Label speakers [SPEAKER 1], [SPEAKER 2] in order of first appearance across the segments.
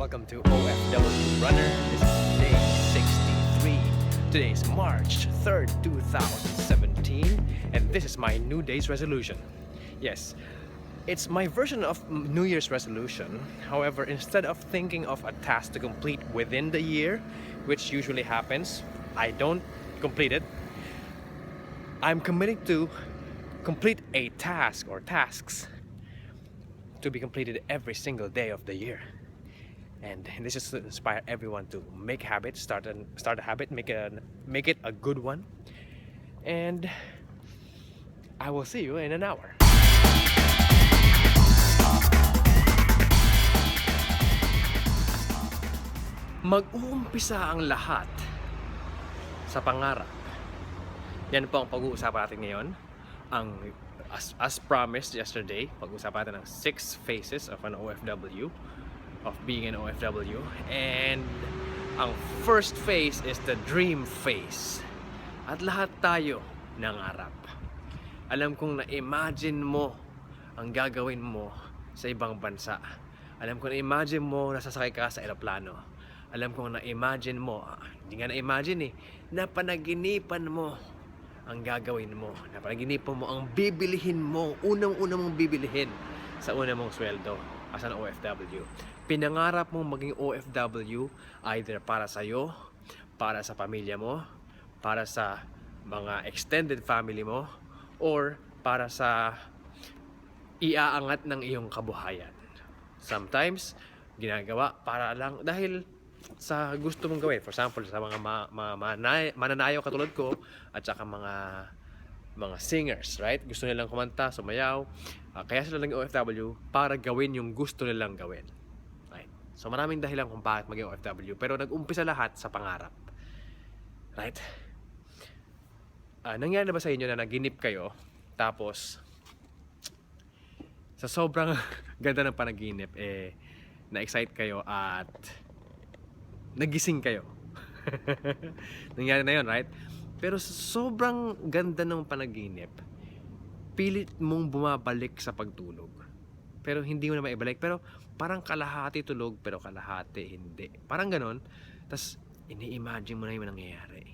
[SPEAKER 1] Welcome to OFW Runner. This is day 63. Today is March 3rd, 2017, and this is my New Day's resolution. Yes, it's my version of New Year's resolution. However, instead of thinking of a task to complete within the year, which usually happens, I don't complete it. I'm committing to complete a task or tasks to be completed every single day of the year. And this is to inspire everyone to make habits, start a habit, make it a good one. And I will see you in an hour. Mag-uumpisa ang lahat sa pangarap. Yan po ang pag-uusapan natin ngayon. As promised yesterday, pag-uusapan natin ng 6 phases of an OFW, of being an OFW. And ang first phase is the dream phase. At lahat tayo nangarap. Alam kong na-imagine mo ang gagawin mo sa ibang bansa. Alam kong na-imagine mo nasasakay ka sa eroplano. Alam kong na-imagine mo, hindi nga na-imagine napanaginipan mo ang gagawin mo. Napanaginipan mo ang bibilihin mo, unang-una mong bibilihin sa una mong sweldo as an OFW. Pinangarap mong maging OFW either para sa'yo, para sa pamilya mo, para sa mga extended family mo, or para sa iaangat ng iyong kabuhayan. Sometimes, ginagawa para lang dahil sa gusto mong gawin. For example, sa mga mananayaw katulad ko at saka mga singers, right? Gusto nilang kumanta, sumayaw. Kaya sila lang OFW para gawin yung gusto nilang gawin. Right? So maraming dahilan kung bakit maging OFW, pero nag-umpisa lahat sa pangarap. Right? Nangyari na ba sa inyo na naginip kayo, tapos sa sobrang ganda ng panaginip, na-excite kayo at nagising kayo? Nangyari na yun, right? Pero sobrang ganda ng panaginip, pilit mong bumabalik sa pagtulog. Pero hindi mo na maibalik. Pero parang kalahati tulog, pero kalahati hindi. Parang ganon. Tapos ini-imagine mo na yung nangyayari.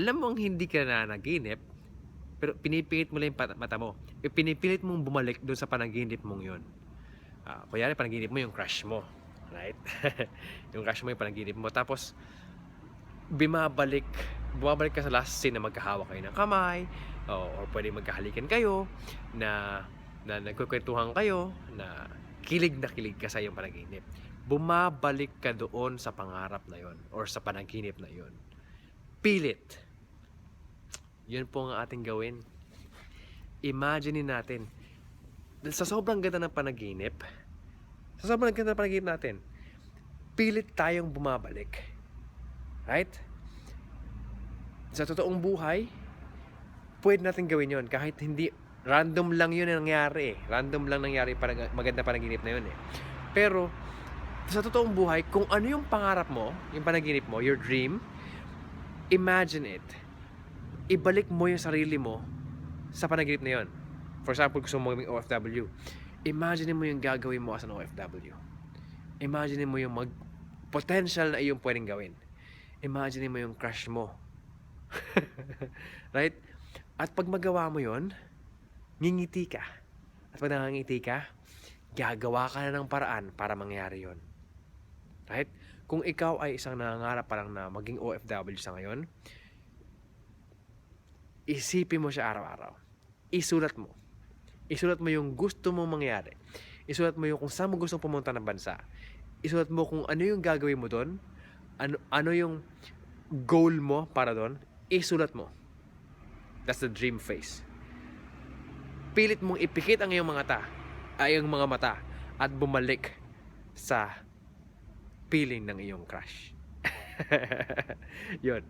[SPEAKER 1] Alam mo ang hindi ka na naginip, pero pinipilit mo lang yung mata mo. Pinipilit mong bumalik doon sa panaginip mong yun. Kunyari, panaginip mo yung crush mo. Right? Yung crush mo, yung panaginip mo. Tapos bumabalik ka sa last scene na magkahawak kayo ng kamay, or pwede magkahalikan kayo, na nagkukwentuhan kayo, na kilig ka sa iyong panaginip. Bumabalik ka doon sa pangarap na yon or sa panaginip na yon. Pilit. Yun po ang ating gawin. Imagine natin, sa sobrang ganda ng panaginip, natin, pilit tayong bumabalik. Right? Sa totoong buhay, pwede natin gawin yon kahit hindi, random lang yun ang nangyari. Random lang nangyari para maganda panaginip na yun Pero sa totoong buhay, kung ano yung pangarap mo, yung panaginip mo, your dream, imagine it. Ibalik mo yung sarili mo sa panaginip na yun. For example, gusto mo maging OFW. Imagine mo yung gagawin mo as an OFW. Imagine mo yung potential na iyong pwedeng gawin. Imagine mo yung crush mo. Right? At pag magawa mo yon, ngingiti ka. At pag nangangiti ka, gagawa ka na ng paraan para mangyari yon. Right? Kung ikaw ay isang nangangarap parang na maging OFW sa ngayon, isipin mo siya araw-araw. Isulat mo. Isulat mo yung gusto mong mangyari. Isulat mo yung kung saan mo gustong pumunta ng bansa. Isulat mo kung ano yung gagawin mo doon. Ano yung goal mo para doon. Isulat mo. That's the dream phase. Pilit mong ipikit ang iyong mga mata at bumalik sa feeling ng iyong crush. Yun.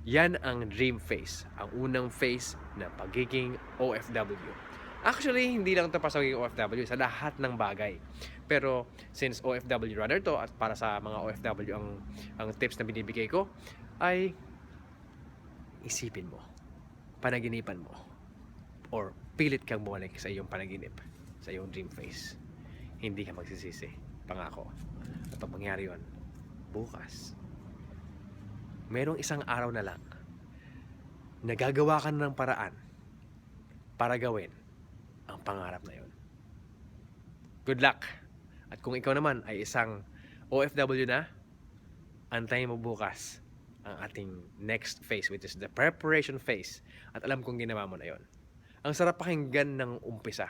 [SPEAKER 1] Yan ang dream phase. Ang unang phase na pagiging OFW. Actually, hindi lang ito para sa pagiging OFW, sa lahat ng bagay. Pero since OFW runner to, at para sa mga OFW ang tips na binibigay ko, ay isipin mo, panaginipan mo, or pilit kang bumalik sa iyong panaginip, sa iyong dream phase. Hindi ka magsisisi. pangako. At pag mangyari yun, bukas, merong isang araw na lang, nagagawa ka na ng paraan para gawin ang pangarap na yun. Good luck! At kung ikaw naman ay isang OFW na, antayin mo bukas ang ating next phase, which is the preparation phase. At alam kong ginawa mo na yon. Ang sarap pakinggan ng umpisa.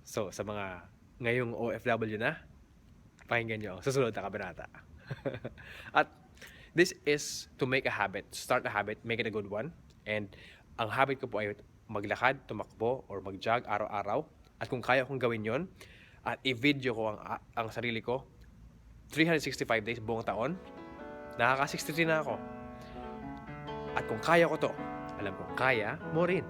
[SPEAKER 1] So, sa mga ngayong OFW na, pakinggan nyo ang susunod na kabanata. At this is to make a habit. Start a habit, make it a good one. And ang habit ko po ay maglakad, tumakbo, or mag-jog araw-araw. At kung kaya kong gawin yon, at i-video ko ang sarili ko 365 days buong taon, nakaka-63 na ako. At kung kaya ko to, alam kong kaya mo rin.